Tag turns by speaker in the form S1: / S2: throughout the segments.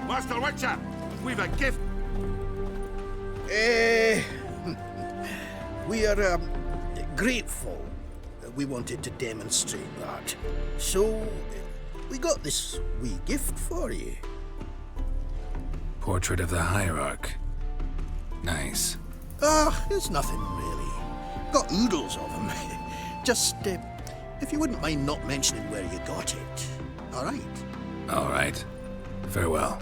S1: Master Witcher, we've a gift.
S2: We are grateful. We wanted to demonstrate that. So, we got this wee gift for you.
S3: Portrait of the Hierarch. Nice.
S2: It's nothing really. Got oodles of them. Just, if you wouldn't mind not mentioning where you got it. All right?
S3: All right. Farewell.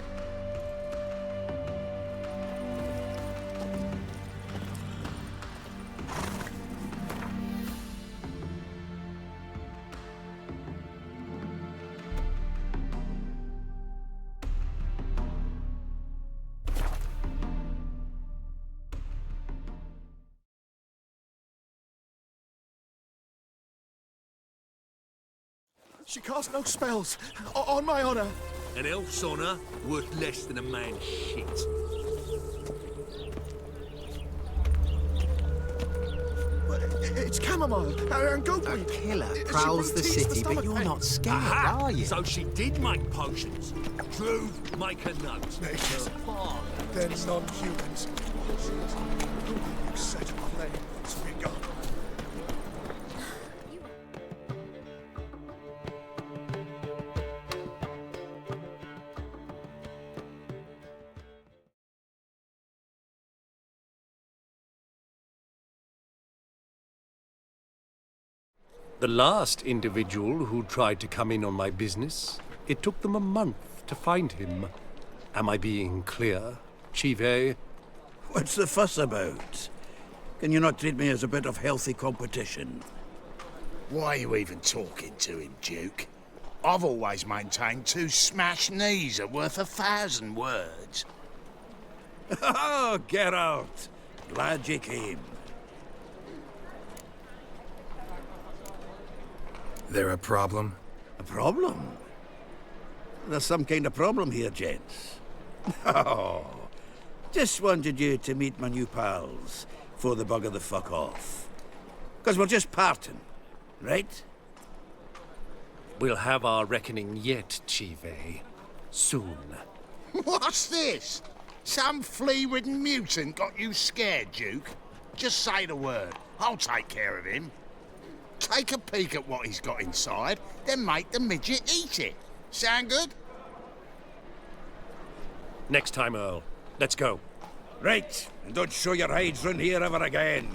S4: She casts no spells, on my honor.
S5: An elf's honor worth less than a man's shit.
S4: It's chamomile and goatweed.
S6: A killer
S4: She
S6: prowls the
S4: routines the
S6: city, but
S4: stomach
S6: you're
S4: pain.
S6: not scared,
S5: Aha!
S6: are you?
S5: So she did make potions. Drew, make a note.
S4: Yes. They're non-humans. You set a flame once we're gone.
S5: The last individual who tried to come in on my business, it took them a month to find him. Am I being clear, Chive?
S2: What's the fuss about? Can you not treat me as a bit of healthy competition?
S1: Why are you even talking to him, Duke? I've always maintained 2 smashed knees are worth 1,000 words.
S2: Oh, Geralt! Glad you came.
S3: There a problem?
S2: A problem? There's some kind of problem here, gents. Oh, just wanted you to meet my new pals before they bugger the fuck off. 'Cause we're just parting, right?
S5: We'll have our reckoning yet, Chive. Soon.
S1: What's this? Some flea-ridden mutant got you scared, Duke? Just say the word. I'll take care of him. Take a peek at what he's got inside, then make the midget eat it. Sound good?
S5: Next time, Earl. Let's go.
S2: Right, and don't show your hides round here ever again.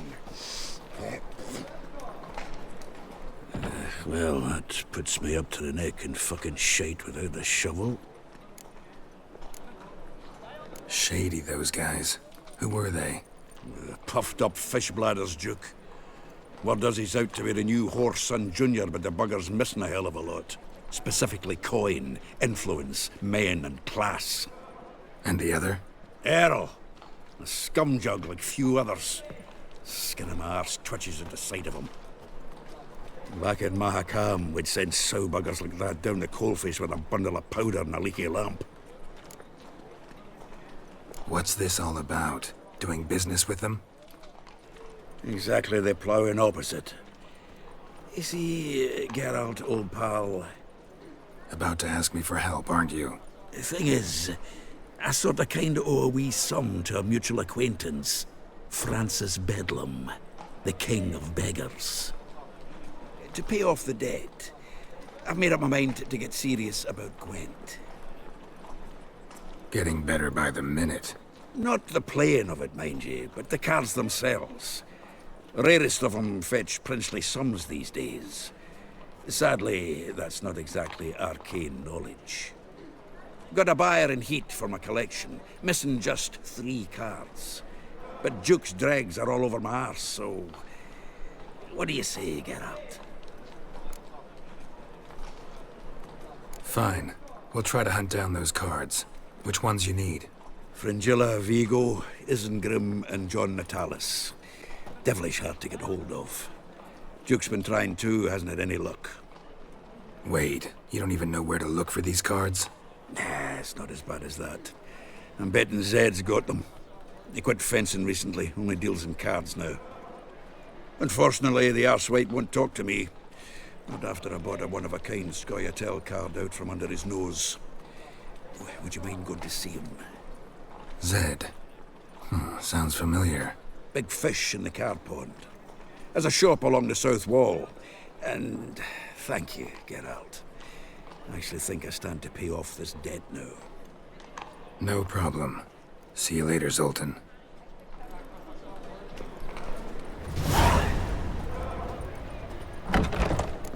S2: Well, that puts me up to the neck in fucking shite without a shovel.
S3: Shady, those guys. Who were they?
S2: Puffed up fish bladders, Duke. Word does he's out to be the new Whoreson Jr., but the bugger's missing a hell of a lot. Specifically coin, influence, men, and class.
S3: And the other?
S2: Earl. A scumjug like few others. Skin of my arse twitches at the sight of him. Back in Mahakam, we'd send sow buggers like that down the coalface with a bundle of powder and a leaky lamp.
S3: What's this all about? Doing business with them?
S2: Exactly the ploughing opposite. You see, Geralt, old pal,
S3: About to ask me for help, aren't you?
S2: the thing is, I sort of kind of owe a wee sum to a mutual acquaintance. Francis Bedlam, the king of beggars. To pay off the debt, I've made up my mind to get serious about Gwent.
S3: Getting better by the minute.
S2: Not the playing of it, mind you, but the cards themselves. Rarest of them fetch princely sums these days. Sadly, that's not exactly arcane knowledge. Got a buyer in heat for my collection, missing just 3 cards. But Duke's dregs are all over my arse, so... What do you say, Geralt?
S3: Fine. We'll try to hunt down those cards. Which ones you need?
S2: Fringilla, Vigo, Isengrim, and John Natalis. Devilish hard to get hold of. Duke's been trying too, hasn't had any luck.
S3: Wait, you don't even know where to look for these cards?
S2: Nah, it's not as bad as that. I'm betting Zed's got them. He quit fencing recently, only deals in cards now. Unfortunately, the arsewite won't talk to me. Not after I bought a one-of-a-kind Scoia'tael card out from under his nose. Would you mind going to see him?
S3: Zed. Sounds familiar.
S2: Big fish in the card pond. There's a shop along the south wall. And thank you, Geralt. I actually think I stand to pay off this debt now.
S3: No problem. See you later, Zoltan.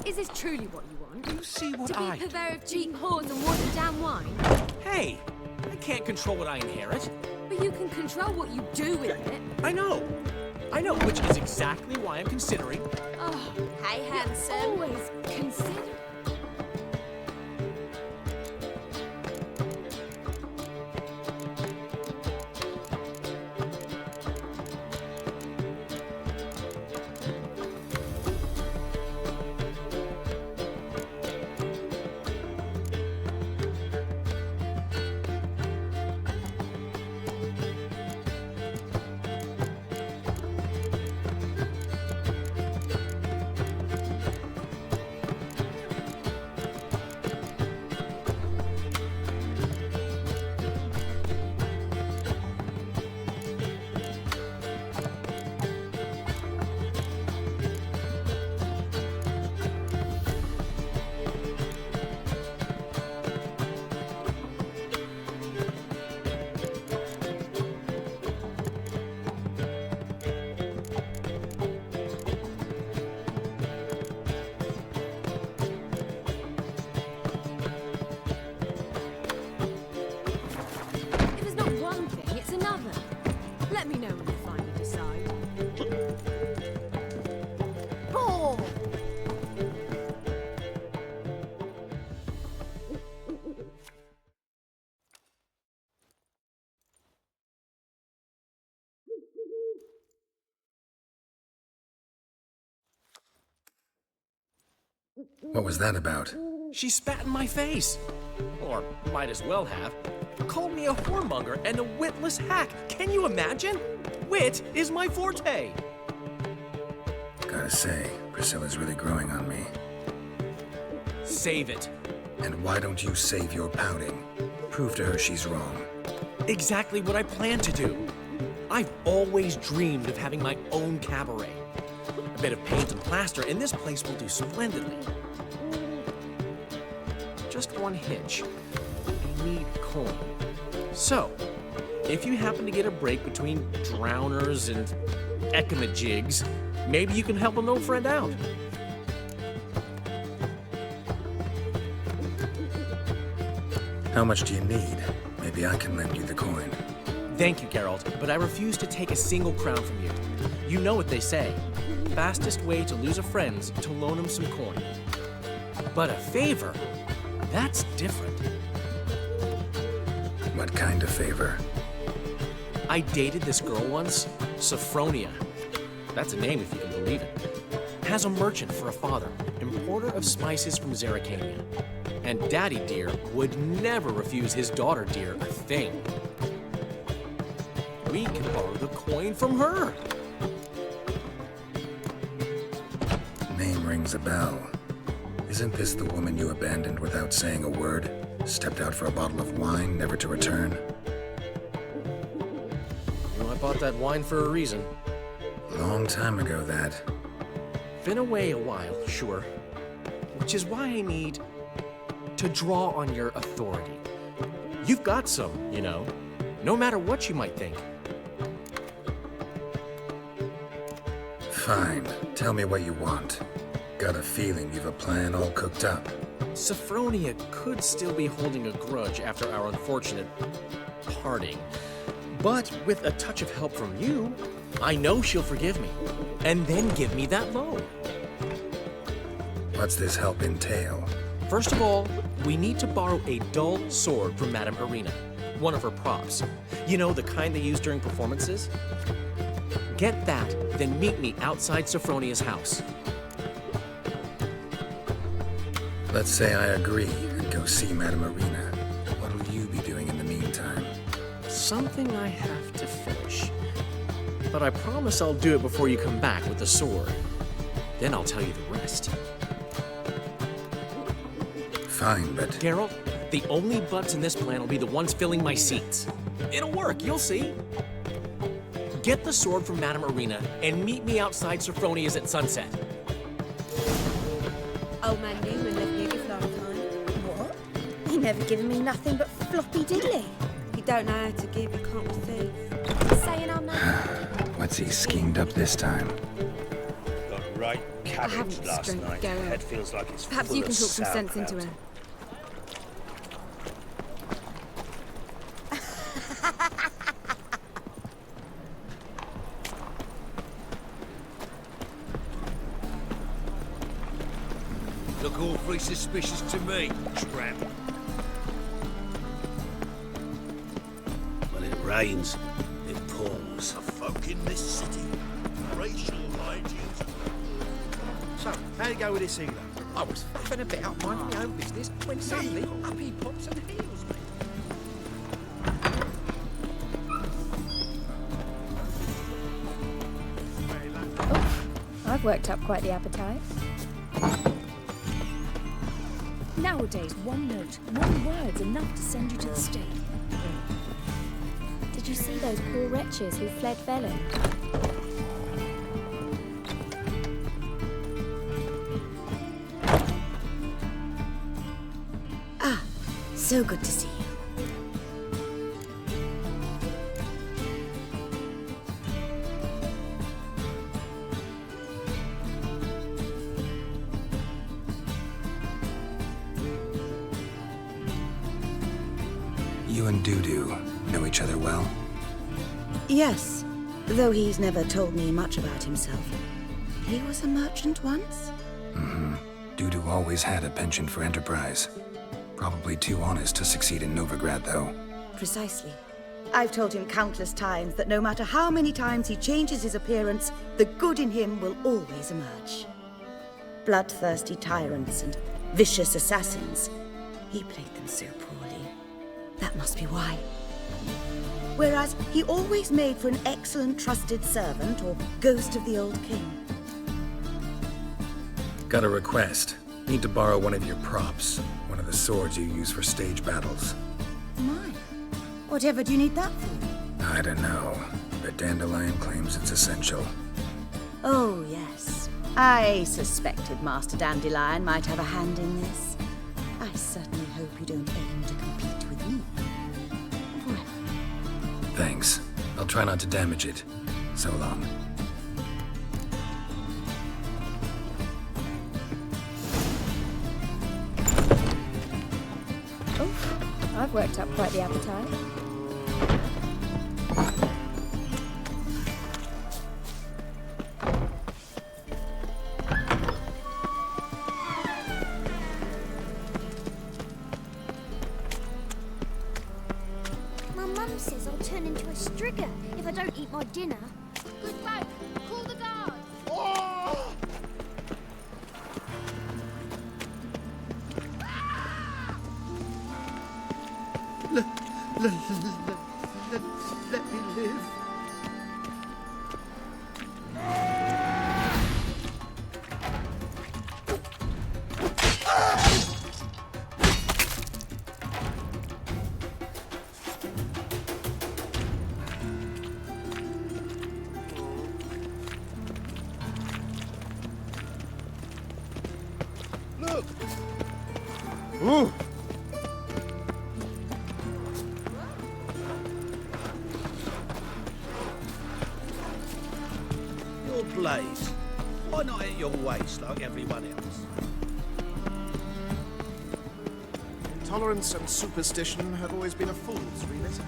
S6: Is this truly what you want?
S7: You see what
S6: To be
S7: I...
S6: purveyor of cheap whores and watered down wine?
S7: Hey! I can't control what I inherit.
S6: But you can control what you do with it.
S7: I know, which is exactly why I'm considering...
S6: Oh,
S8: Hey, handsome.
S6: always consider. If it's not one thing, it's another. Let me know when you finally decide. Oh!
S3: What was that about?
S7: She spat in my face. Or might as well have. Called me a whoremonger and a witless hack. Can you imagine? Wit is my forte.
S3: Gotta say, Priscilla's really growing on me.
S7: Save it.
S3: And why don't you save your pouting? Prove to her she's wrong.
S7: Exactly what I plan to do. I've always dreamed of having my own cabaret. A bit of paint and plaster, and this place will do splendidly. Just one hitch. I need coin. So, if you happen to get a break between drowners and ekamajigs, maybe you can help an old friend out.
S3: How much do you need? Maybe I can lend you the coin.
S7: Thank you, Geralt, but I refuse to take a single crown from you. You know what they say. Fastest way to lose a friend's to loan him some coin. But a favor? That's different.
S3: What kind of favor?
S7: I dated this girl once, Sophronia. That's a name if you can believe it. Has a merchant for a father, importer of spices from Zerrikania. And Daddy Dear would never refuse his daughter Dear a thing. We can borrow the coin from her.
S3: Name rings a bell. Isn't this the woman you abandoned without saying a word? Stepped out for a bottle of wine, never to return?
S7: You know, I bought that wine for a reason.
S3: Long time ago, that.
S7: Been away a while, sure. Which is why I need to draw on your authority. You've got some, you know, no matter what you might think.
S3: Fine. Tell me what you want. Got a feeling you've a plan all cooked up.
S7: Sophronia could still be holding a grudge after our unfortunate parting. But with a touch of help from you, I know she'll forgive me. And then give me that loan.
S3: What's this help entail?
S7: First of all, we need to borrow a dull sword from Madame Irina, one of her props. You know, the kind they use during performances? Get that, then meet me outside Sophronia's house.
S3: Let's say I agree and go see Madame Irina. What'll you be doing in the meantime?
S7: Something I have to finish. But I promise I'll do it before you come back with the sword. Then I'll tell you the rest.
S3: Fine, but
S7: Geralt, The only butts in this plan will be the ones filling my seats. It'll work, you'll see. Get the sword from Madame Arena and meet me outside Sophronia's at sunset.
S6: Old man Newman left me a gift last time.
S8: What? He never given me nothing but floppy diddly.
S6: You don't know how to give, you can't receive. Saying I'm not.
S3: What's he schemed up this time?
S2: Got right
S6: haven't
S2: carriage
S6: the
S2: last
S6: strength to
S2: night.
S6: go out.
S2: Head feels like it's
S6: Perhaps
S2: full
S6: you can
S2: of
S6: talk some sense into
S2: sauerkraut.
S6: her.
S2: Look awfully suspicious to me, tramp. When it rains, it pours. The folk in this city, racial hygiene.
S9: So, how'd it go with this healer? I was faffing about minding my own business when suddenly up he pops and heals me.
S8: I've worked up quite the appetite. Nowadays, one note, one word's enough to send you to the stake. Did you see those poor wretches who fled Velen?
S10: So good to see you.
S3: You and Dudu know each other well?
S10: Yes, though he's never told me much about himself. He was a merchant once?
S3: Dudu always had a penchant for enterprise. Probably too honest to succeed in Novigrad, though.
S10: Precisely. I've told him countless times that no matter how many times he changes his appearance, the good in him will always emerge. Bloodthirsty tyrants and vicious assassins. He played them so poorly. That must be why. Whereas he always made for an excellent trusted servant or ghost of the old king.
S3: Got a request. Need to borrow one of your props. One of the swords you use for stage battles.
S10: Mine? Whatever do you need that for?
S3: I don't know, but Dandelion claims it's essential.
S10: Oh, yes. I suspected Master Dandelion might have a hand in this. I certainly hope you don't aim to compete with me. Well,
S3: Thanks. I'll try not to damage it. So long.
S8: I've worked up quite the appetite.
S11: My mum says I'll turn into a strigger if I don't eat my dinner. Good folk, call the guards.
S9: Let me live.
S1: Look!
S9: Ooh.
S2: Your blade. Why not at your waist like everyone else?
S4: Tolerance and superstition have always been a fool's remit.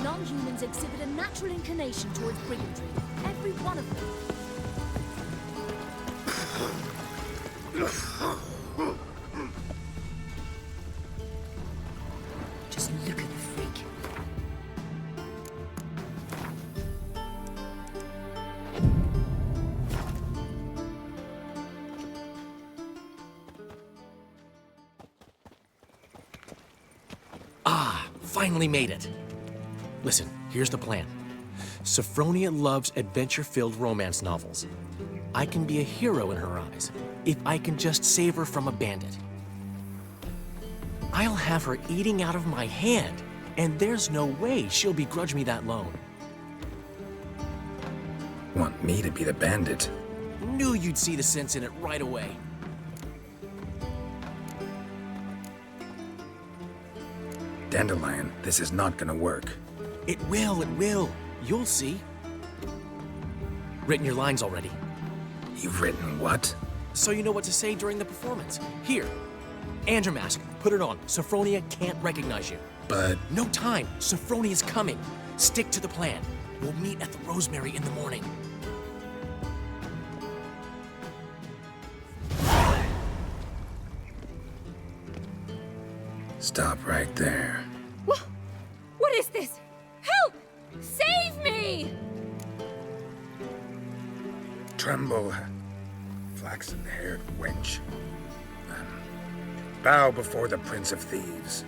S6: Non-humans exhibit a natural inclination towards brigandry. Every one of them.
S10: just look at the freak.
S7: Finally made it. Listen, here's the plan. Sophronia loves adventure-filled romance novels. I can be a hero in her eyes if I can just save her from a bandit. I'll have her eating out of my hand, and there's no way she'll begrudge me that loan.
S3: Want me to be the bandit?
S7: Knew you'd see the sense in it right away.
S3: Dandelion, this is not gonna work.
S7: It will. You'll see. Written your lines already.
S3: You've written what?
S7: So you know what to say during the performance. Here, and your mask. Put it on. Sophronia can't recognize you.
S3: But...
S7: No time. Sophronia's coming. Stick to the plan. We'll meet at the Rosemary in the morning.
S3: Stop right there.
S6: What is this? Help! Save me!
S3: Tremble, flaxen-haired wench. Bow before the Prince of Thieves.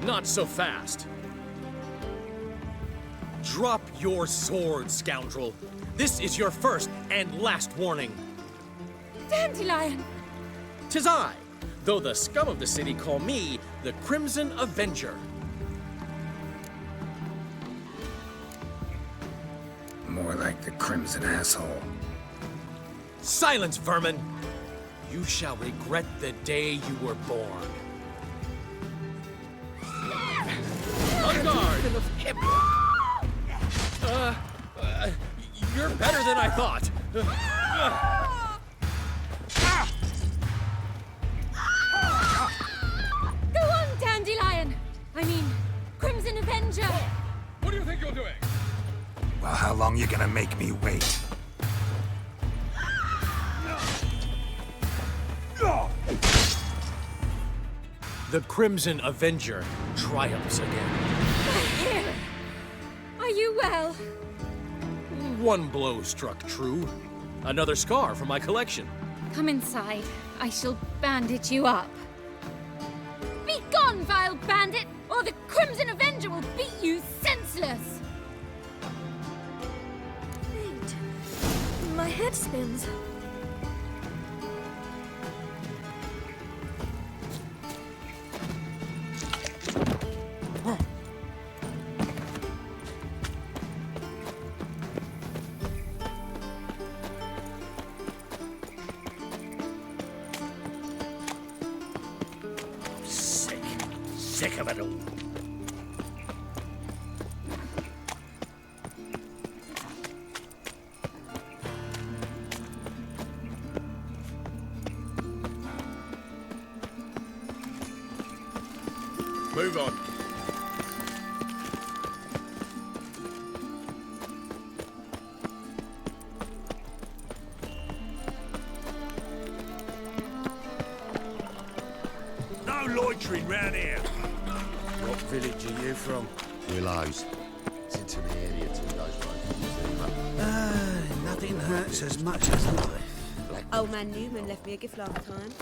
S7: Not so fast. Drop your sword, scoundrel. This is your first and last warning.
S6: Dandelion!
S7: 'Tis I, though the scum of the city call me the Crimson Avenger.
S3: More like the Crimson Asshole.
S7: Silence, vermin! You shall regret the day you were born. On guard! You're better than I thought.
S6: Go on, Dandelion! I mean, Crimson Avenger!
S3: What do you think you're doing? Well, how long you gonna make me wait?
S7: The Crimson Avenger triumphs again.
S6: Are you well?
S7: One blow struck true. Another scar from my collection.
S6: Come inside. I shall bandage you up. Be gone, vile bandit, or the Crimson Avenger will beat you senseless!
S11: Wait. My head spins.
S2: Sick of it all.
S3: Move on.
S2: No loitering round here.
S9: What village are you from?
S12: Willows. It's into the area 2 days later.
S9: Nothing hurts as much as life.
S13: Old man Newman left me a gift last time.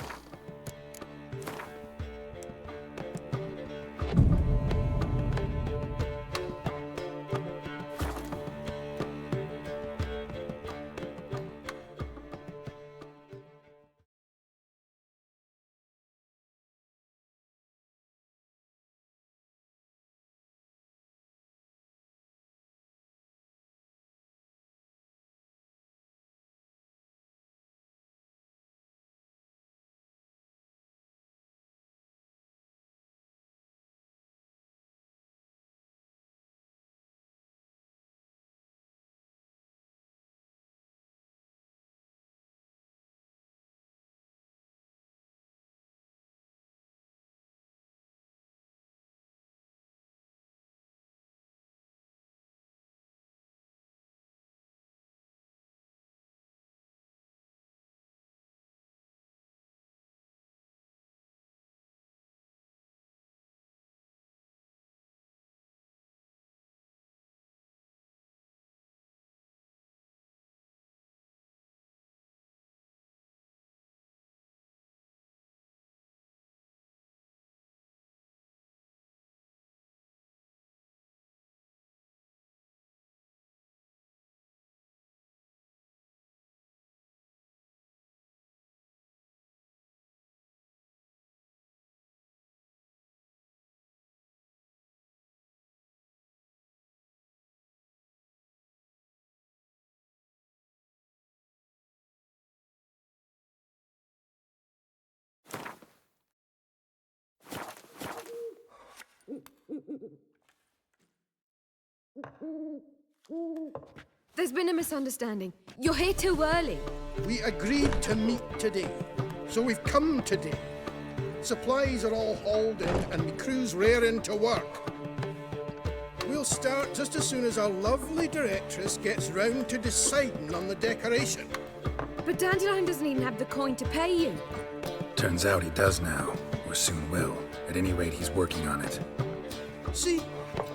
S14: There's been a misunderstanding. You're here too early.
S4: We agreed to meet today, so we've come today. Supplies are all hauled in and the crew's raring to work. We'll start just as soon as our lovely directress gets round to deciding on the decoration.
S14: But Dandelion doesn't even have the coin to pay you.
S3: Turns out he does now, or soon will. At any rate, he's working on it.
S4: See,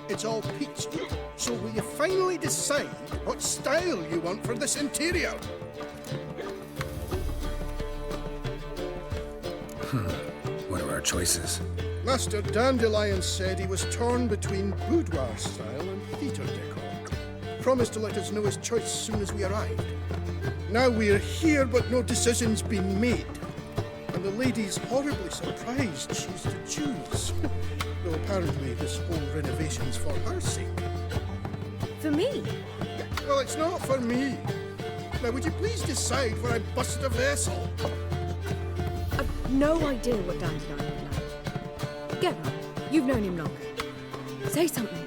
S4: it's all peached. So will you finally decide what style you want for this interior?
S3: What are our choices?
S4: Master Dandelion said he was torn between boudoir style and theatre decor. Promised to let us know his choice as soon as we arrived. Now we're here, but no decision's been made. And the lady's horribly surprised she's to choose. Though apparently this whole renovation's for her sake.
S14: For me?
S4: Well, it's not for me. Now, would you please decide where I bust a vessel?
S14: I've no idea what Dandelion would like. Get up. You've known him longer. Say something.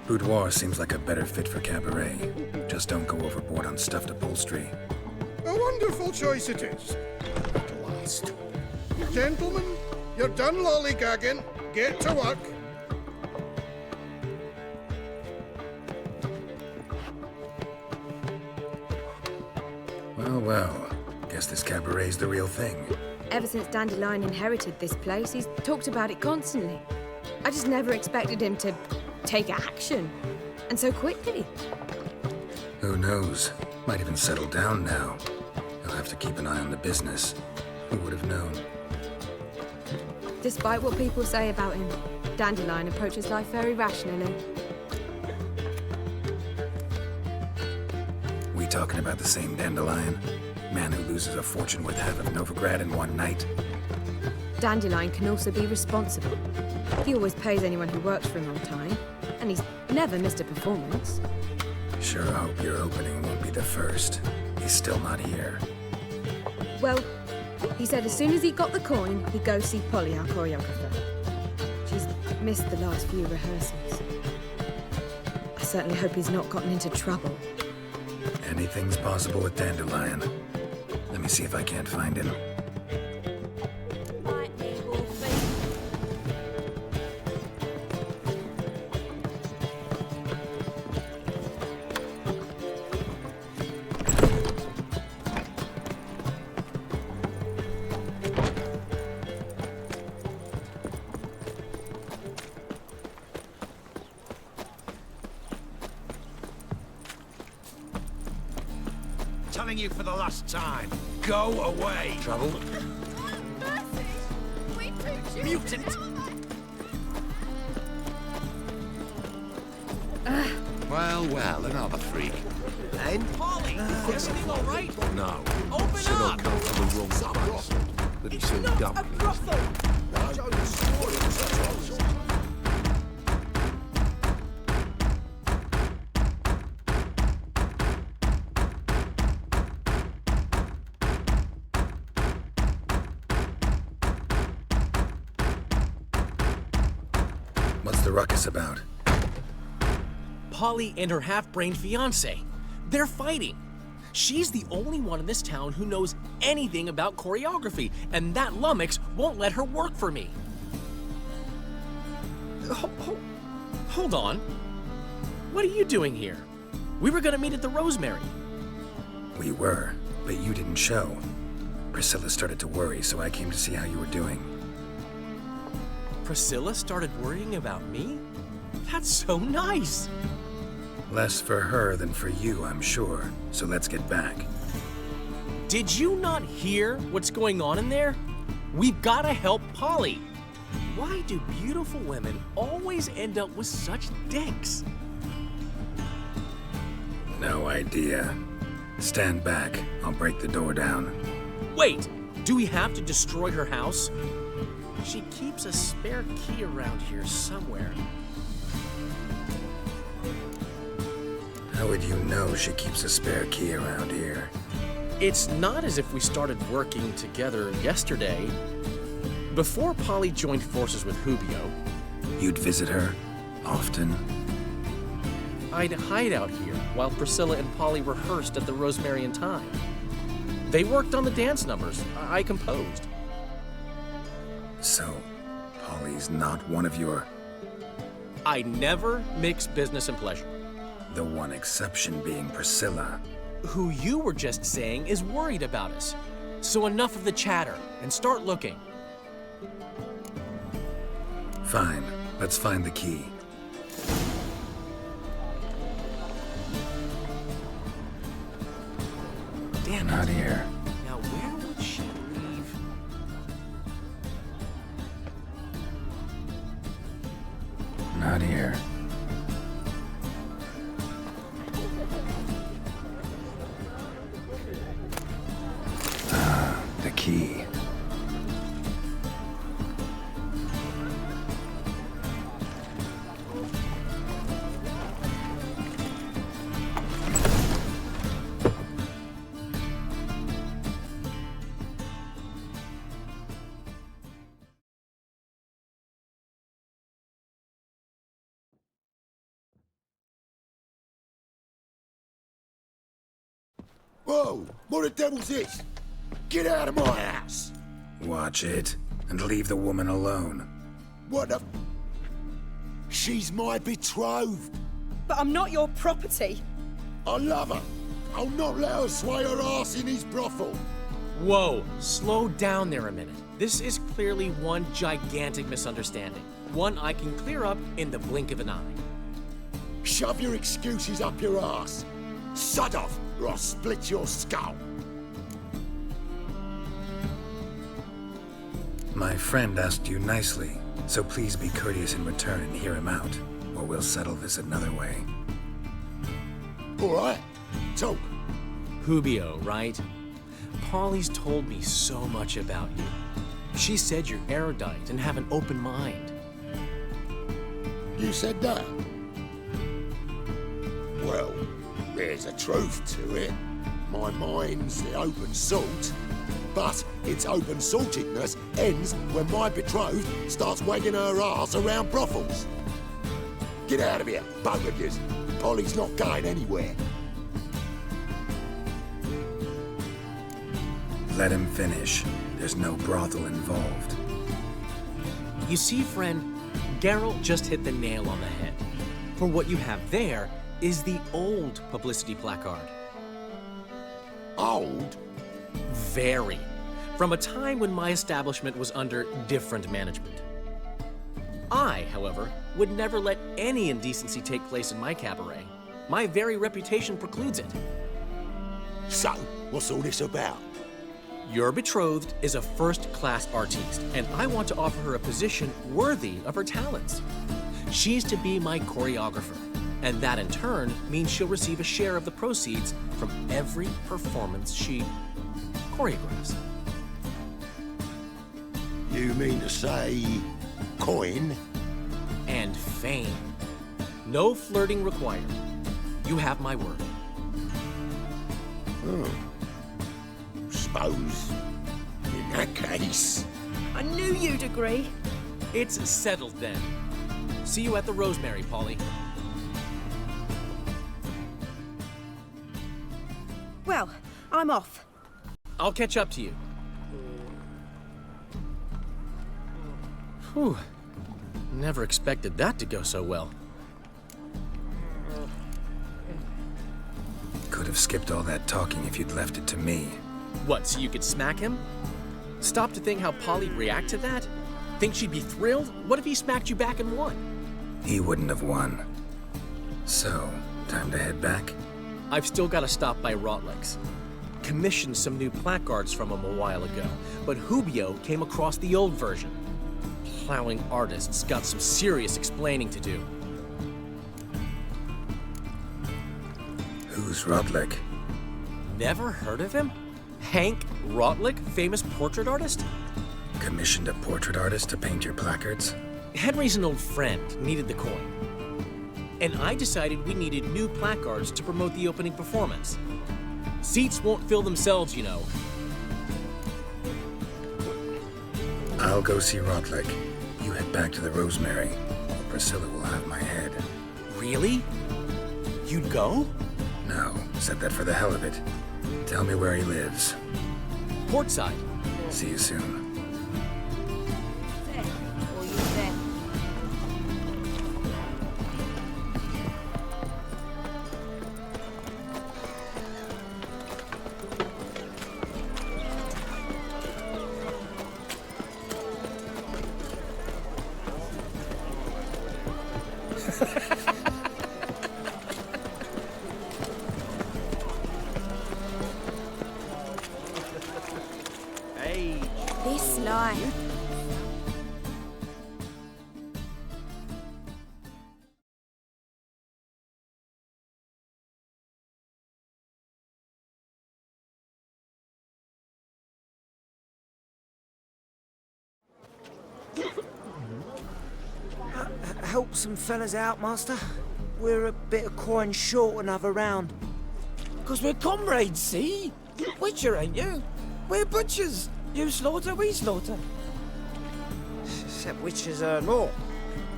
S3: Boudoir seems like a better fit for cabaret. Just don't go overboard on stuffed upholstery.
S4: A wonderful choice it is. At last. Gentlemen, you're done lollygagging. Get to work.
S3: Well, well. Guess this cabaret's the real thing.
S14: Ever since Dandelion inherited this place, he's talked about it constantly. I just never expected him to take action. And so quickly.
S3: Who knows? Might even settle down now. He'll have to keep an eye on the business. Who would have known?
S14: Despite what people say about him, Dandelion approaches life very rationally.
S3: We talking about the same Dandelion? Man who loses a fortune worth half of Novigrad in one night?
S14: Dandelion can also be responsible. He always pays anyone who works for him on time, and he's never missed a performance.
S3: Sure hope your opening won't be the first. He's still not here.
S14: Well, he said as soon as he got the coin, he'd go see Polly, our choreographer. She's missed the last few rehearsals. I certainly hope he's not gotten into trouble.
S3: Anything's possible with Dandelion. Let me see if I can't find him.
S9: Telling you for the last time. Go away.
S5: Trouble?
S9: Mutant!
S12: Well, well, another freak.
S9: And Polly, is everything all right?
S12: No.
S9: Open
S12: Should
S9: up!
S12: have come from the wrong place. But he's soon dumplings.
S3: What's the ruckus about?
S7: Polly and her half-brained fiancé. They're fighting. She's the only one in this town who knows anything about choreography, and that lummox won't let her work for me. Hold on. What are you doing here? We were gonna meet at the Rosemary.
S3: We were, but you didn't show. Priscilla started to worry, so I came to see how you were doing.
S7: Priscilla started worrying about me? That's so nice!
S3: Less for her than for you, I'm sure. So let's get back.
S7: Did you not hear what's going on in there? We've gotta help Polly. Why do beautiful women always end up with such dicks?
S3: No idea. Stand back. I'll break the door down.
S7: Wait, do we have to destroy her house? She keeps a spare key around here somewhere.
S3: How would you know she keeps a spare key around here?
S7: It's not as if we started working together yesterday. Before Polly joined forces with Hubio,
S3: You'd visit her? Often?
S7: I'd hide out here while Priscilla and Polly rehearsed at the Rosemary and Thyme. They worked on the dance numbers I composed.
S3: So, Polly's not one of your...
S7: I never mix business and pleasure.
S3: The one exception being Priscilla.
S7: Who you were just saying is worried about us. So enough of the chatter and start looking.
S3: Fine, let's find the key.
S7: Damn it.
S3: Not here.
S7: Now where would she leave?
S3: Not here. The key.
S12: Whoa! What the devil's this? Get out of my house!
S3: Watch it, and leave the woman alone.
S12: What the... She's my betrothed.
S8: But I'm not your property.
S12: I love her. I'll not let her sway her ass in his brothel.
S7: Whoa, slow down there a minute. This is clearly one gigantic misunderstanding. One I can clear up in the blink of an eye.
S12: Shove your excuses up your ass. Sod off, or I'll split your skull.
S3: My friend asked you nicely, so please be courteous in return and hear him out, or we'll settle this another way.
S12: All right, talk.
S7: Hubio, right? Polly's told me so much about you. She said you're erudite and have an open mind.
S12: You said that? Well, there's a truth to it. My mind's the open salt. But its open-saltedness ends when my betrothed starts wagging her ass around brothels. Get out of here, both of yous. Polly's not going anywhere.
S3: Let him finish. There's no brothel involved.
S7: You see, friend, Geralt just hit the nail on the head. For what you have there is the old publicity placard.
S12: Old?
S7: Very. From a time when my establishment was under different management. I, however, would never let any indecency take place in my cabaret. My very reputation precludes it.
S12: So, what's all this about?
S7: Your betrothed is a first-class artiste, and I want to offer her a position worthy of her talents. She's to be my choreographer, and that in turn means she'll receive a share of the proceeds from every performance she choreographs.
S12: You mean to say coin?
S7: And fame. No flirting required. You have my word.
S12: Oh. Suppose, in that case...
S8: I knew you'd agree.
S7: It's settled then. See you at the Rosemary, Polly.
S8: Well, I'm off.
S7: I'll catch up to you. Whew. Never expected that to go so well.
S3: Could have skipped all that talking if you'd left it to me.
S7: What, so you could smack him? Stop to think how Polly'd react to that? Think she'd be thrilled? What if he smacked you back and won?
S3: He wouldn't have won. So, time to head back?
S7: I've still got to stop by Rotlick's. Commissioned some new placards from him a while ago, but Hubio came across the old version. Plowing artists got some serious explaining to do.
S3: Who's Rotlick?
S7: Never heard of him? Hank Rotlick, famous portrait artist?
S3: commissioned a portrait artist to paint your placards?
S7: Henry's an old friend, needed the coin. And I decided we needed new placards to promote the opening performance. Seats won't fill themselves, you know.
S3: I'll go see Rotlick. You head back to the Rosemary, or Priscilla will have my head.
S7: Really? You'd go?
S3: No, said that for the hell of it. Tell me where he lives.
S7: Portside.
S3: See you soon.
S9: Hey.
S13: This life.
S9: Help some fellas out, Master. We're a bit of coin short another round.
S15: 'Cause we're comrades, see? Witcher, ain't you? We're butchers. You slaughter, we slaughter.
S9: Except witches are law.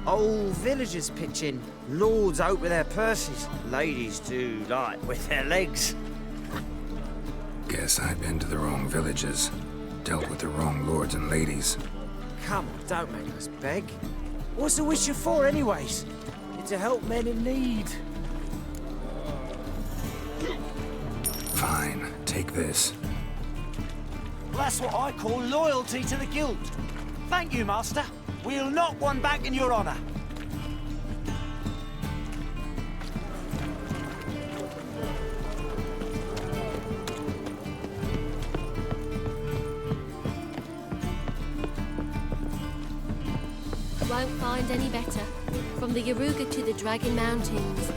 S9: Old villagers pitch in. Lords out with their purses. Ladies do like with their legs.
S3: Guess I've been to the wrong villages. Dealt with the wrong lords and ladies.
S9: Come on, don't make us beg. What's a witcher for, anyways? It's to help men in need.
S3: Fine, take this.
S9: That's what I call loyalty to the guild. Thank you, Master. We'll knock one back in your honor.
S16: Won't find any better. From the Yaruga to the Dragon Mountains.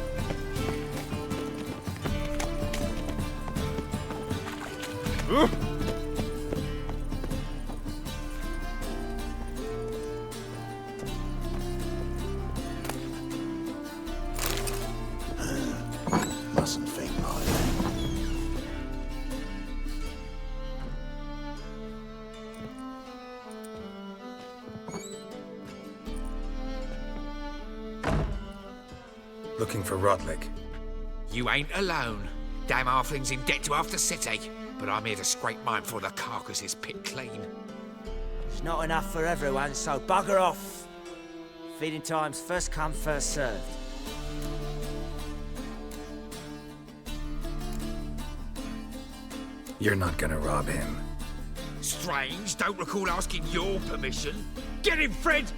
S12: Mustn't think like that.
S3: Looking for Rotlick.
S17: You ain't alone. Damn halfling's in debt to half the city. But I'm here to scrape mine before the carcass is picked clean.
S9: It's not enough for everyone, so bugger off. Feeding time's first come, first served.
S3: You're not gonna rob him.
S17: Strange, don't recall asking your permission. Get him, Fred!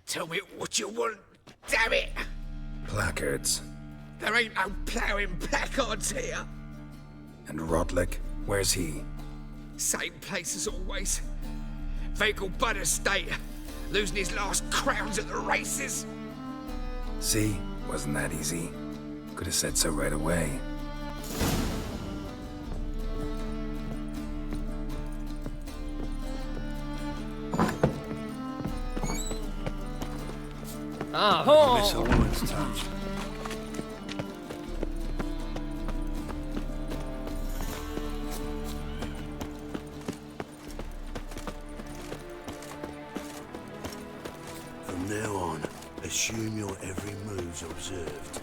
S17: Tell me what you want, damn it!
S3: Placards.
S17: There ain't no ploughing placards here.
S3: And Rotlick, where's he?
S17: Same place as always. Vehicle Bud Estate. Losing his last crowns at the races.
S3: See? Wasn't that easy? Could have said so right away.
S2: Miss a woman's touch.
S12: From now on, assume your every move's observed.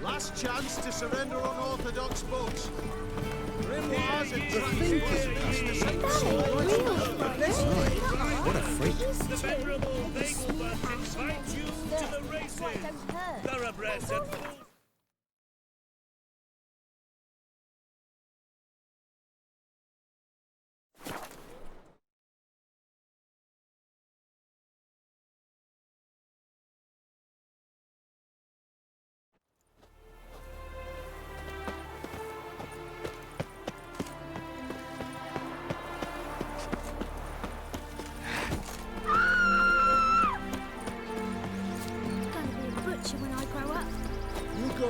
S18: Last chance to surrender unorthodox books. Grimoires and translations the same sword.
S9: What a freak.
S19: Venerable Vegelbud invites you to the races. Thoroughbreds and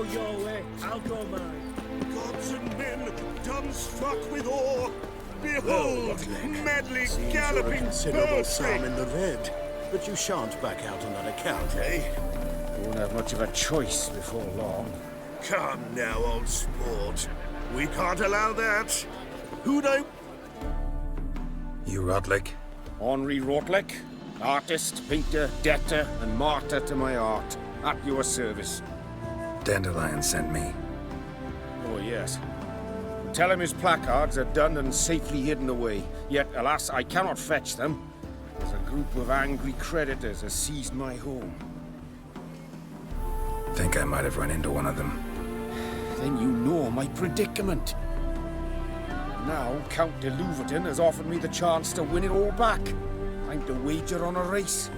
S19: go your way, I'll go mine.
S20: Gods and men, done struck with awe. Behold, madly galloping
S4: considerable sum
S20: Berkeley.
S4: in the red, but you shan't back out on that account, eh?
S9: Won't have much of a choice before long.
S20: Come now, old sport. We can't allow that. Who'd I...
S3: You Rotlick?
S9: Henri Rotlick, artist, painter, debtor, and martyr to my art. At your service.
S3: Dandelion sent me.
S9: Oh, yes. Tell him his placards are done and safely hidden away. Yet, alas, I cannot fetch them, as a group of angry creditors has seized my home.
S3: Think I might have run into one of them.
S9: Then you know my predicament. And now, Count de Louverton has offered me the chance to win it all back. Time to wager on a race.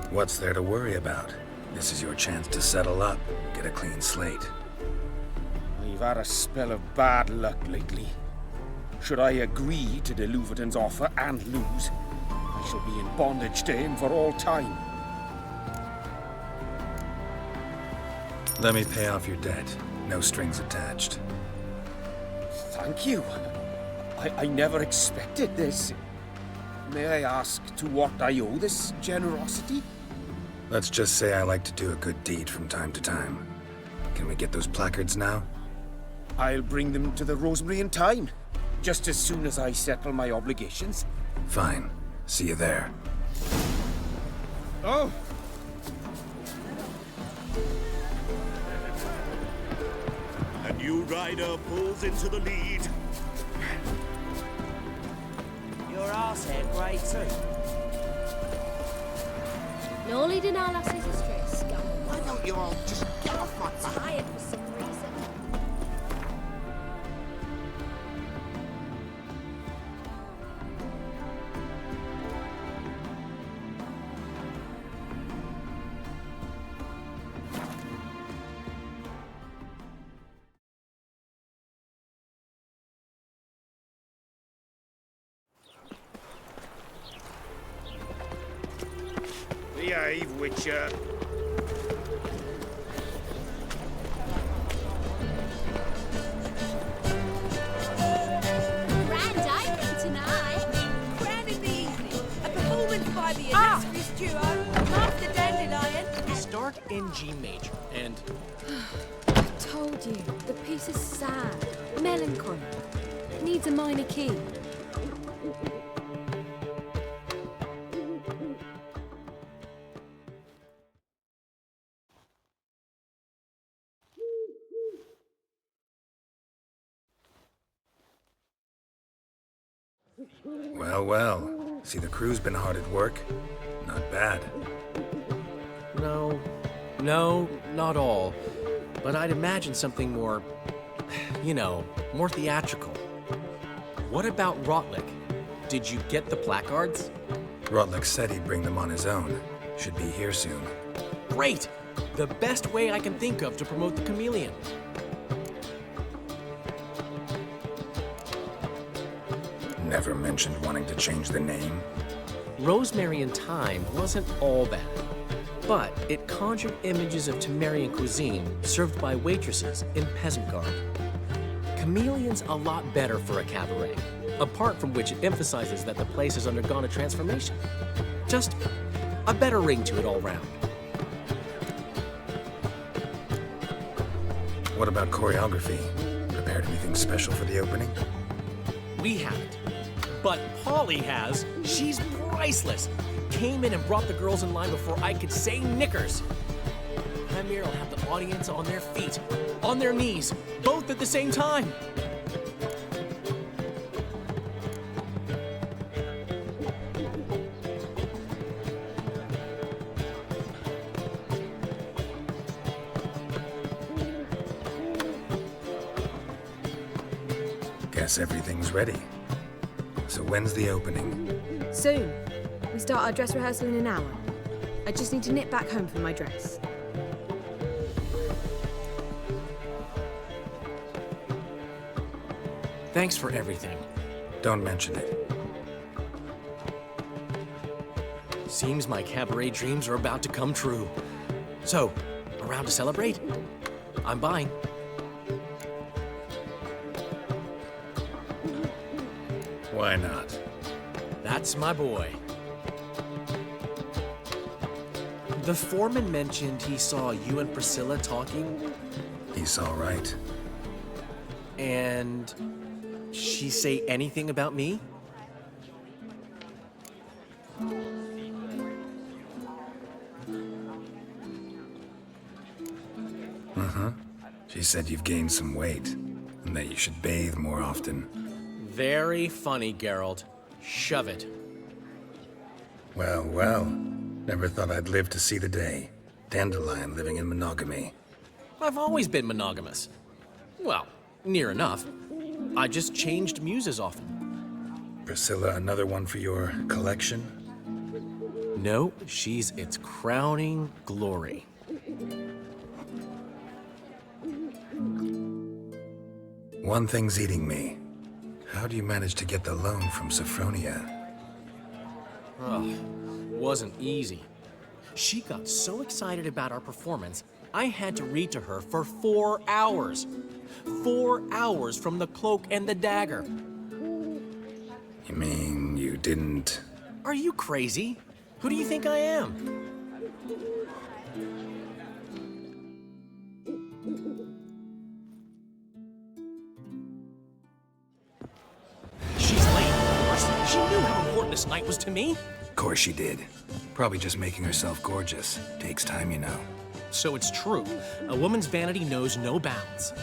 S3: What's there to worry about? This is your chance to settle up, get a clean slate.
S9: I've had a spell of bad luck lately. Should I agree to de Louverton's offer and lose, I shall be in bondage to him for all time.
S3: Let me pay off your debt. No strings attached.
S9: Thank you. I never expected this. May I ask to what I owe this generosity?
S3: Let's just say I like to do a good deed from time to time. Can we get those placards now?
S9: I'll bring them to the Rosemary in time, just as soon as I settle my obligations.
S3: Fine. See you there.
S9: Oh!
S20: A new rider pulls into the lead.
S15: Your arsehead grey too.
S16: No leading our lasses astray, scum.
S1: Why don't you all just get off my back?
S16: Tired for some reason.
S9: Behave, Witcher.
S11: Grand opening tonight.
S13: Grand in the evening. A performance by the illustrious duo, Master Dandelion.
S7: Start in G major, and
S14: I told you, the piece is sad, melancholy. It needs a minor key.
S3: Well, well. See, the crew's been hard at work. Not bad.
S7: no, not all. But I'd imagine something more, more theatrical. What about Rotlick? Did you get the placards?
S3: Rotlick said he'd bring them on his own. Should be here soon.
S7: Great! The best way I can think of to promote the Chameleon.
S3: Never mentioned wanting to change the name.
S7: Rosemary in Time wasn't all bad, but it conjured images of Temerian cuisine served by waitresses in peasant garb. Chameleon's a lot better for a cabaret, apart from which it emphasizes that the place has undergone a transformation. Just a better ring to it all round.
S3: What about choreography? Prepared anything special for the opening?
S7: We haven't. But Polly has. She's priceless. Came in and brought the girls in line before I could say knickers. Premiere will have the audience on their feet, on their knees, both at the same time.
S3: Guess everything's ready. So when's the opening?
S14: Soon. We start our dress rehearsal in an hour. I just need to nip back home for my dress.
S7: Thanks for everything.
S3: Don't mention it.
S7: Seems my cabaret dreams are about to come true. So, around to celebrate? I'm buying.
S3: Why not?
S7: That's my boy. The foreman mentioned he saw you and Priscilla talking.
S3: He saw right.
S7: And she say anything about me?
S3: Uh-huh. She said you've gained some weight, and that you should bathe more often.
S7: Very funny, Geralt. Shove it.
S3: Well, well. Never thought I'd live to see the day. Dandelion living in monogamy.
S7: I've always been monogamous. Well, near enough. I just changed muses often.
S3: Priscilla, another one for your collection?
S7: No, she's its crowning glory.
S3: One thing's eating me. How do you manage to get the loan from Sophronia?
S7: Ugh, wasn't easy. She got so excited about our performance, I had to read to her for 4 hours. 4 hours from the Cloak and the Dagger.
S3: You mean you didn't...
S7: Are you crazy? Who do you think I am? She's late. She knew how important this night was to me.
S3: Of course she did. Probably just making herself gorgeous. Takes time, you know.
S7: So it's true. A woman's vanity knows no bounds.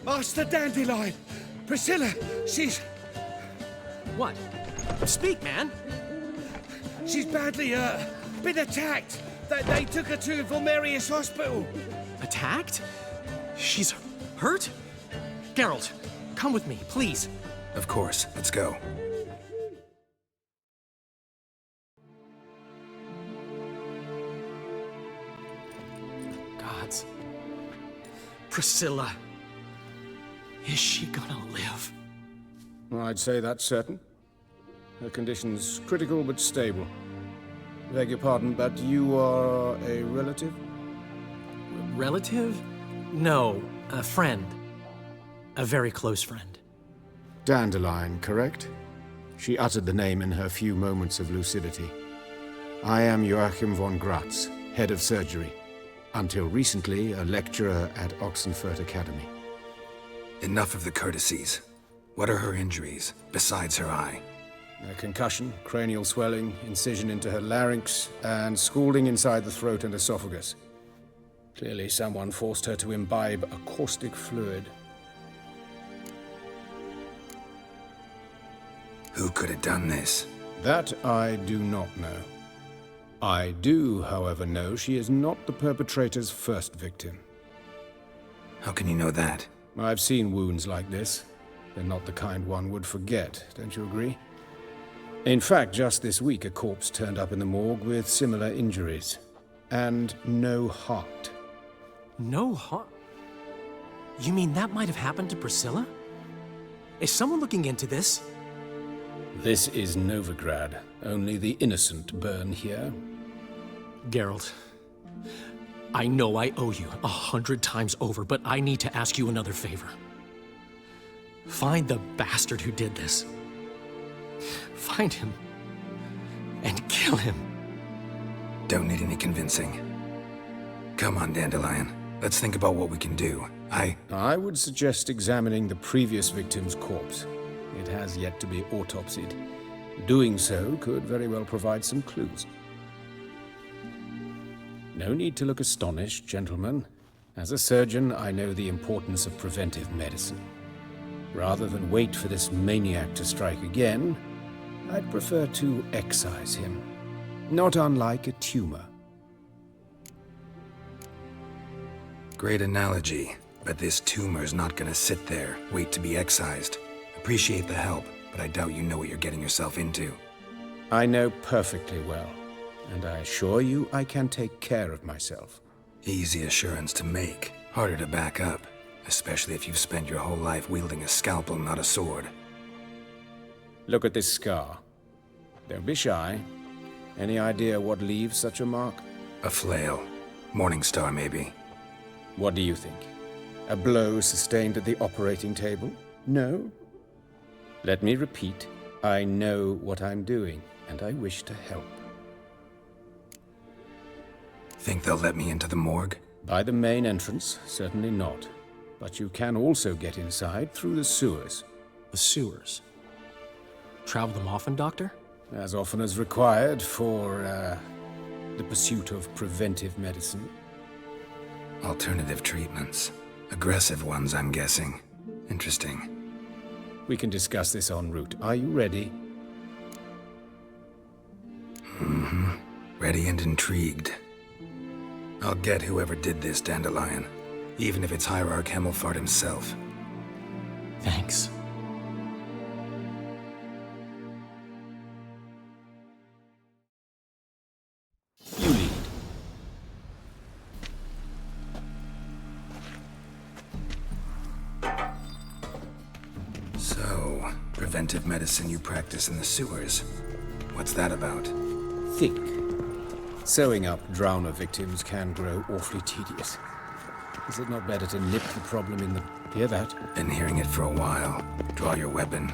S20: Master Dandelion! Priscilla, she's...
S7: What? Speak, man!
S20: She's badly, been attacked. They took her to Vulmerius Hospital.
S7: Attacked? She's hurt? Geralt, come with me, please.
S3: Of course. Let's go.
S7: Gods. Priscilla. Is she gonna live?
S9: I'd say that's certain. Her condition's critical but stable. Beg your pardon, but you are a relative?
S7: Relative? No, a friend. A very close friend.
S9: Dandelion, correct? She uttered the name in her few moments of lucidity. I am Joachim von Gratz, head of surgery. Until recently, a lecturer at Oxenfurt Academy.
S3: Enough of the courtesies. What are her injuries, besides her eye?
S9: A concussion, cranial swelling, incision into her larynx, and scalding inside the throat and esophagus. Clearly someone forced her to imbibe a caustic fluid.
S3: Who could have done this?
S9: That I do not know. I do, however, know she is not the perpetrator's first victim.
S3: How can you know that?
S9: I've seen wounds like this. They're not the kind one would forget, don't you agree? In fact, just this week, a corpse turned up in the morgue with similar injuries. And no heart.
S7: No heart? You mean that might have happened to Priscilla? Is someone looking into this?
S9: This is Novigrad. Only the innocent burn here.
S7: Geralt, I know I owe you 100 times over, but I need to ask you another favor. Find the bastard who did this. Find him and kill him.
S3: Don't need any convincing. Come on, Dandelion. Let's think about what we can do.
S9: I would suggest examining the previous victim's corpse. It has yet to be autopsied. Doing so could very well provide some clues. No need to look astonished, gentlemen. As a surgeon, I know the importance of preventive medicine. Rather than wait for this maniac to strike again, I'd prefer to excise him. Not unlike a tumor.
S3: Great analogy, but this tumor's not gonna sit there, wait to be excised. Appreciate the help, but I doubt you know what you're getting yourself into.
S9: I know perfectly well, and I assure you I can take care of myself.
S3: Easy assurance to make, harder to back up, especially if you've spent your whole life wielding a scalpel, not a sword.
S9: Look at this scar. Don't be shy. Any idea what leaves such a mark?
S3: A flail. Morningstar, maybe.
S9: What do you think? A blow sustained at the operating table? No? Let me repeat. I know what I'm doing, and I wish to help.
S3: Think they'll let me into the morgue?
S9: By the main entrance, certainly not. But you can also get inside through the sewers.
S7: The sewers? Travel them often, Doctor?
S9: As often as required for, the pursuit of preventive medicine.
S3: Alternative treatments. Aggressive ones, I'm guessing. Interesting.
S9: We can discuss this en route. Are you ready?
S3: Mm-hmm. Ready and intrigued. I'll get whoever did this, Dandelion. Even if it's Hierarch Hemmelfart himself.
S7: Thanks.
S9: You lead.
S3: So, preventive medicine you practice in the sewers. What's that about?
S9: Think. Sewing up drowner victims can grow awfully tedious. Is it not better to nip the problem in the... Hear that?
S3: Been hearing it for a while. Draw your weapon.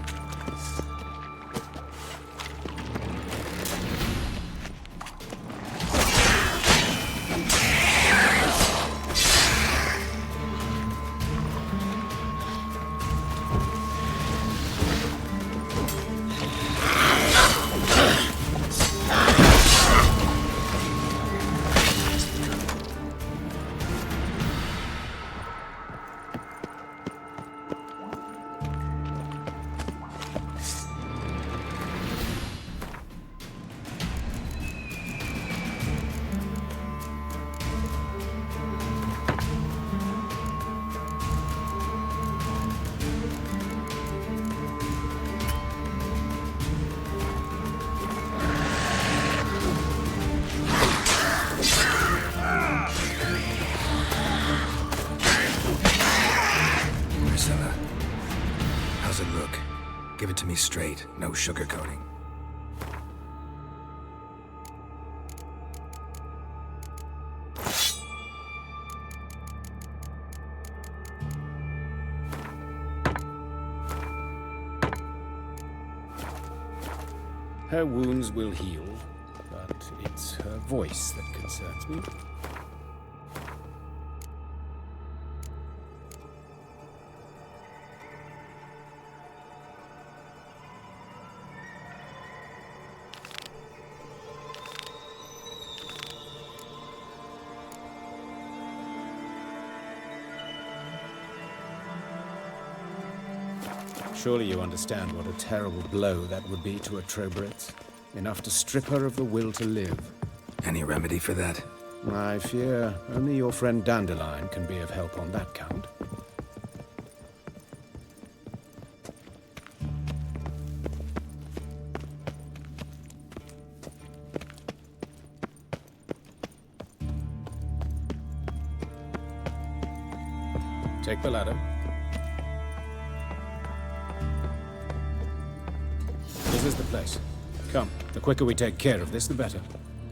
S3: Give it to me straight, no sugarcoating.
S9: Her wounds will heal, but it's her voice that concerns me. Surely you understand what a terrible blow that would be to a Trobretz. Enough to strip her of the will to live.
S3: Any remedy for that?
S9: I fear only your friend Dandelion can be of help on that count. Take the ladder. This is the place. Come, the quicker we take care of this, the better.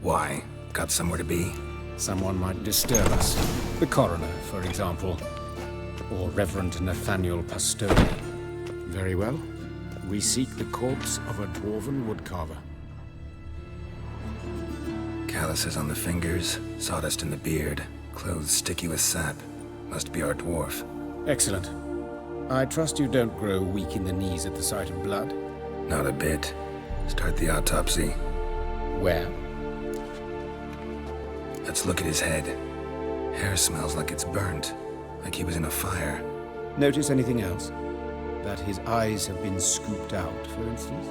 S3: Why? Got somewhere to be?
S9: Someone might disturb us. The coroner, for example. Or Reverend Nathaniel Pastoni. Very well. We seek the corpse of a dwarven woodcarver.
S3: Calluses on the fingers, sawdust in the beard, clothes sticky with sap. Must be our dwarf.
S9: Excellent. I trust you don't grow weak in the knees at the sight of blood?
S3: Not a bit. Start the autopsy.
S9: Where?
S3: Let's look at his head. Hair smells like it's burnt, like he was in a fire.
S9: Notice anything else? That his eyes have been scooped out, for instance?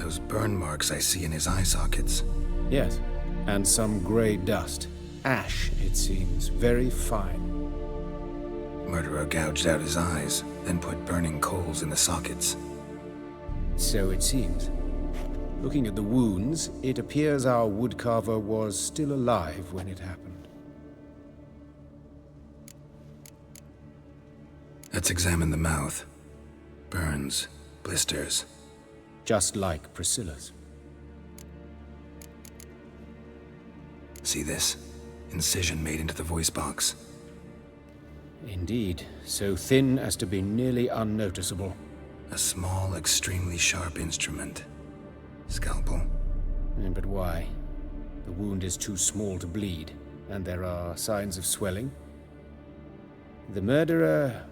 S3: Those burn marks I see in his eye sockets.
S9: Yes, and some grey dust. Ash, it seems, very fine.
S3: Murderer gouged out his eyes, then put burning coals in the sockets.
S9: So it seems. Looking at the wounds, it appears our woodcarver was still alive when it happened.
S3: Let's examine the mouth. Burns, blisters.
S9: Just like Priscilla's.
S3: See this? Incision made into the voice box.
S9: Indeed, so thin as to be nearly unnoticeable.
S3: A small, extremely sharp instrument. Scalpel.
S9: But why? The wound is too small to bleed, and there are signs of swelling. The murderer...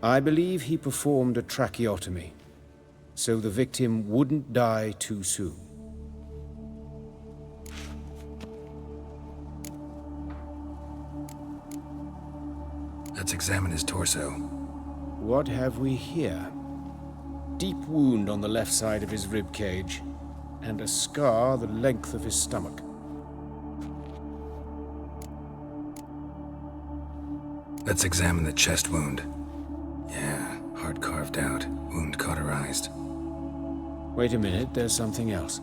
S9: I believe he performed a tracheotomy, so the victim wouldn't die too soon.
S3: Let's examine his torso.
S9: What have we here? Deep wound on the left side of his rib cage, and a scar the length of his stomach.
S3: Let's examine the chest wound. Yeah, heart carved out, wound cauterized.
S9: Wait a minute, there's something else.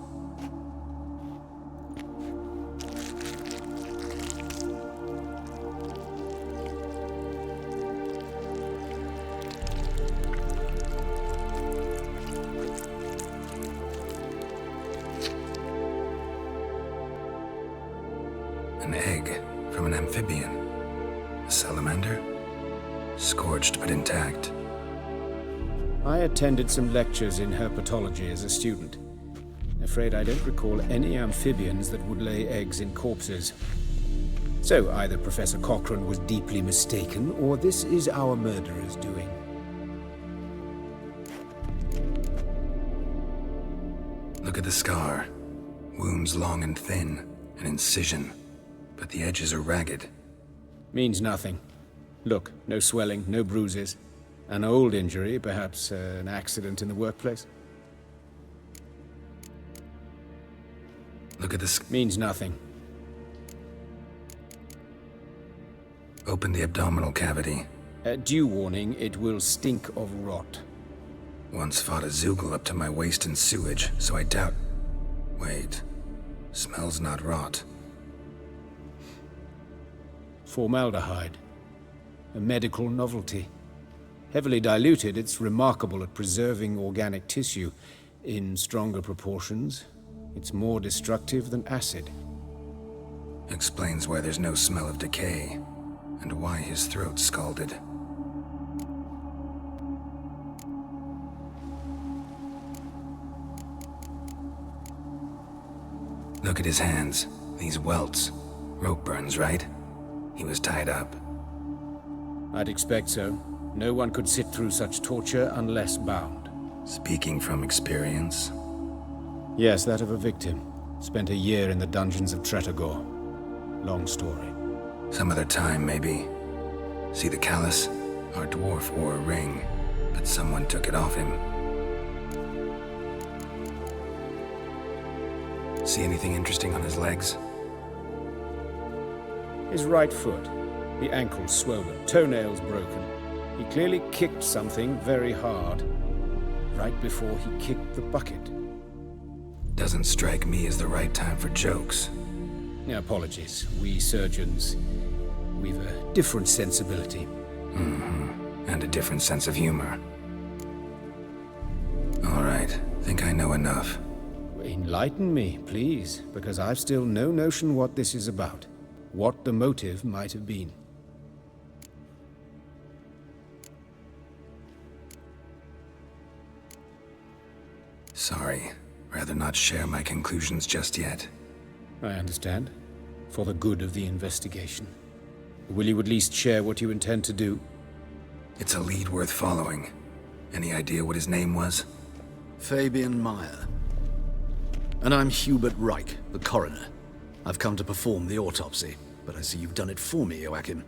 S3: An egg from an amphibian. A salamander? Scorched but intact.
S9: I attended some lectures in herpetology as a student. Afraid I don't recall any amphibians that would lay eggs in corpses. So either Professor Cochrane was deeply mistaken, or this is our murderer's doing.
S3: Look at the scar. Wounds long and thin. An incision. But the edges are ragged.
S9: Means nothing. Look, no swelling, no bruises. An old injury, perhaps an accident in the workplace.
S3: Look at this.
S9: Means nothing.
S3: Open the abdominal cavity.
S9: Due warning, it will stink of rot.
S3: Once fought a Zoogle up to my waist in sewage, so I doubt... Wait. Smells not rot.
S9: Formaldehyde. A medical novelty. Heavily diluted, it's remarkable at preserving organic tissue. In stronger proportions, it's more destructive than acid.
S3: Explains why there's no smell of decay, and why his throat's scalded. Look at his hands. These welts. Rope burns, right? He was tied up.
S9: I'd expect so. No one could sit through such torture unless bound.
S3: Speaking from experience?
S9: Yes, that of a victim. Spent a year in the dungeons of Tretogor. Long story.
S3: Some other time, maybe. See the callus? Our dwarf wore a ring, but someone took it off him. See anything interesting on his legs?
S9: His right foot. The ankle swollen, toenails broken. He clearly kicked something very hard, right before he kicked the bucket.
S3: Doesn't strike me as the right time for jokes.
S9: Apologies. We surgeons, we've a different sensibility.
S3: Mm-hmm. And a different sense of humor. All right. Think I know enough.
S9: Enlighten me, please, because I've still no notion what this is about. What the motive might have been.
S3: Sorry. Rather not share my conclusions just yet.
S9: I understand. For the good of the investigation. Will you at least share what you intend to do?
S3: It's a lead worth following. Any idea what his name was?
S21: Fabian Meyer. And I'm Hubert Reich, the coroner. I've come to perform the autopsy, but I see you've done it for me, Joachim.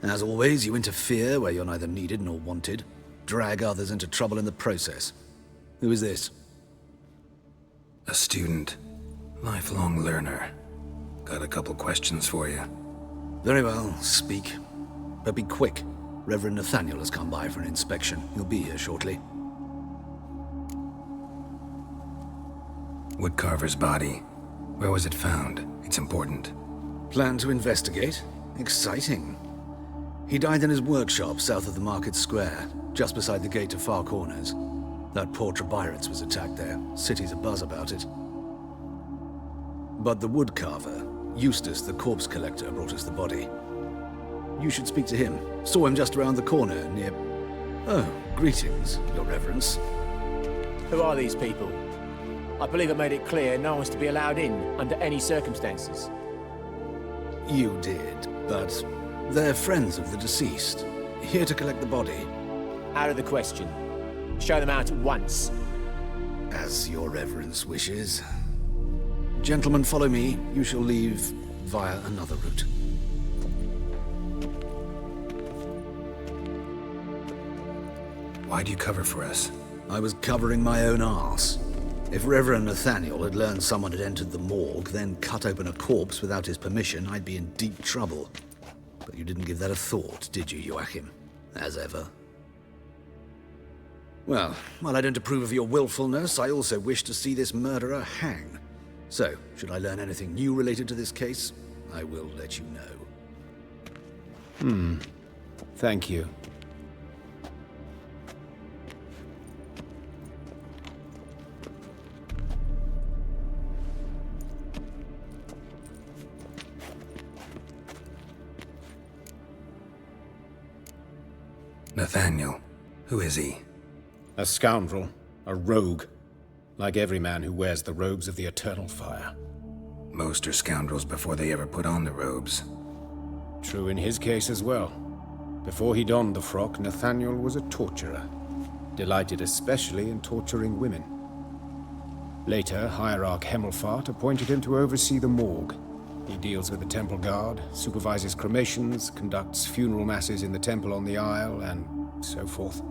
S21: As always, you interfere where you're neither needed nor wanted. Drag others into trouble in the process. Who is this?
S3: A student. Lifelong learner. Got a couple questions for you.
S21: Very well, speak. But be quick. Reverend Nathaniel has come by for an inspection. He'll be here shortly.
S3: Woodcarver's body. Where was it found? It's important.
S21: Plan to investigate? Exciting. He died in his workshop south of the market square, just beside the gate to Far Corners. That poor Trebyritz was attacked there. City's abuzz about it. But the woodcarver, Eustace the corpse collector, brought us the body. You should speak to him. Saw him just around the corner near... Oh, greetings, Your Reverence.
S7: Who are these people? I believe I made it clear no one's to be allowed in under any circumstances.
S21: You did, but they're friends of the deceased. Here to collect the body.
S7: Out of the question. Show them out at once.
S21: As Your Reverence wishes. Gentlemen, follow me. You shall leave via another route.
S3: Why do you cover for us?
S21: I was covering my own arse. If Reverend Nathaniel had learned someone had entered the morgue, then cut open a corpse without his permission, I'd be in deep trouble. But you didn't give that a thought, did you, Joachim? As ever. Well, while I don't approve of your willfulness, I also wish to see this murderer hang. So, should I learn anything new related to this case, I will let you know.
S9: Thank you.
S3: Nathaniel. Who is he?
S9: A scoundrel. A rogue. Like every man who wears the robes of the Eternal Fire.
S3: Most are scoundrels before they ever put on the robes.
S9: True in his case as well. Before he donned the frock, Nathaniel was a torturer. Delighted especially in torturing women. Later, Hierarch Hemmelfart appointed him to oversee the morgue. He deals with the temple guard, supervises cremations, conducts funeral masses in the temple on the Isle, and so forth.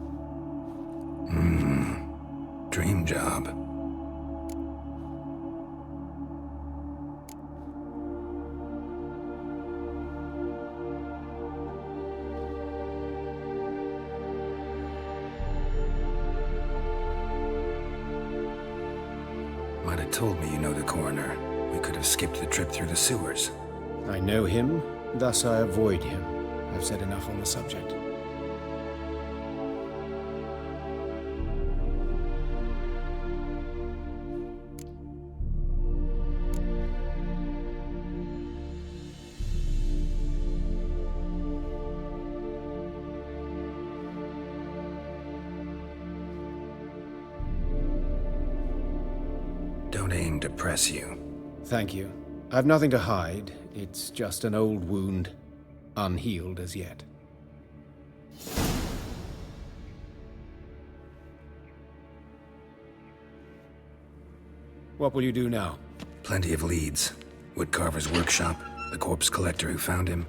S3: Dream job. Might have told me you know the coroner. We could have skipped the trip through the sewers.
S9: I know him, thus I avoid him. I've said enough on the subject.
S3: Don't aim to press you.
S9: Thank you. I've nothing to hide. It's just an old wound, unhealed as yet. What will you do now?
S3: Plenty of leads. Woodcarver's workshop, the corpse collector who found him,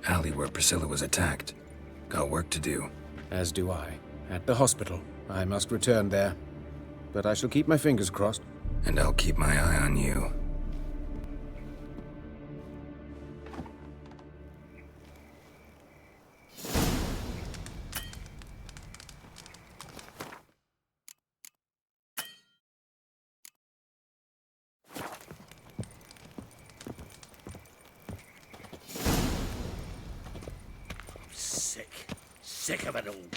S3: alley where Priscilla was attacked. Got work to do.
S9: As do I. At the hospital. I must return there. But I shall keep my fingers crossed.
S3: And I'll keep my eye on you.
S1: Sick of it all.